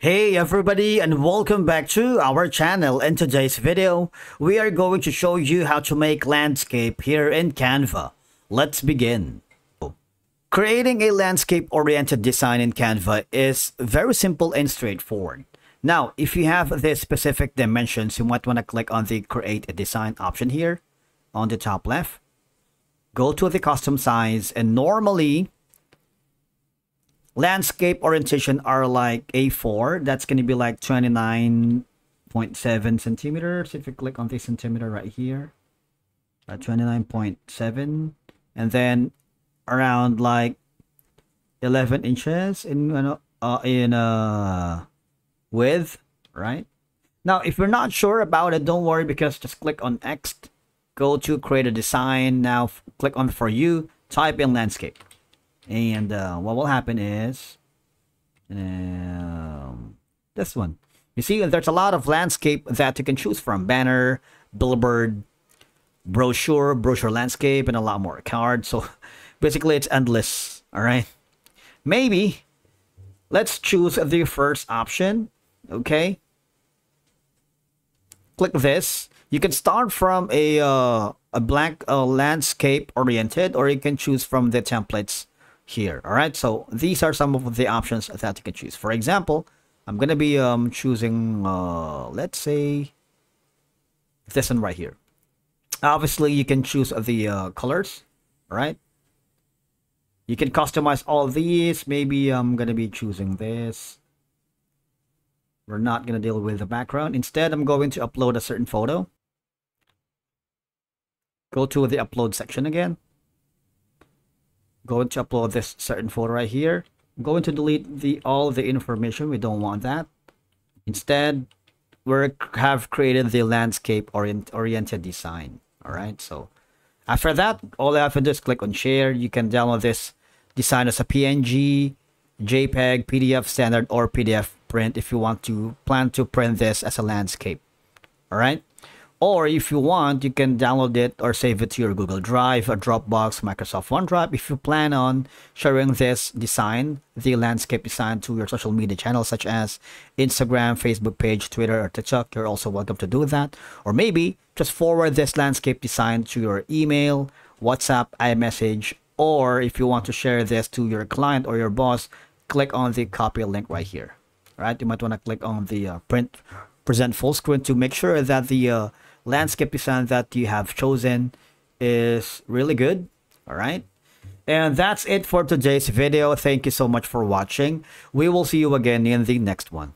Hey everybody, and welcome back to our channel. In today's video, we are going to show you how to make landscape here in Canva. Let's begin. Creating a landscape-oriented design in Canva is very simple and straightforward. Now, if you have the specific dimensions, you might want to click on the Create a Design option here on the top left. Go to the custom size, and normally landscape orientation are like A4. That's going to be like 29.7 centimeters. If you click on the centimeter right here, 29.7, and then around like 11 inches in width, right? Now, if you're not sure about it, don't worry, because just click on X, go to create a design. Now click on for you, type in landscape. And what will happen is this one. You see, there's a lot of landscape that you can choose from: banner, billboard, brochure landscape, and a lot more. Card. So basically it's endless. All right, maybe let's choose the first option. Okay, click this. You can start from a blank landscape oriented, or you can choose from the templates here. All right, so these are some of the options that you can choose. For example, I'm gonna be choosing let's say this one right here. Obviously you can choose the colors. All right, you can customize all these. Maybe I'm gonna be choosing this. We're not gonna deal with the background. Instead, I'm going to upload a certain photo. Go to the upload section again. Going to upload this certain photo right here. I'm going to delete all the information. We don't want that. Instead, we have created the landscape oriented design. All right, so after that, all I have to do is click on share. You can download this design as a PNG, JPEG, PDF standard, or PDF print if you plan to print this as a landscape. All right, or if you want, you can download it or save it to your Google Drive, or Dropbox, Microsoft OneDrive. If you plan on sharing this design, the landscape design, to your social media channels such as Instagram, Facebook page, Twitter, or TikTok, you're also welcome to do that. Or maybe just forward this landscape design to your email, WhatsApp, iMessage, or if you want to share this to your client or your boss, click on the copy link right here. All right, you might want to click on the present full screen to make sure that the landscape design that you have chosen is really good. All right, and that's it for today's video. Thank you so much for watching. We will see you again in the next one.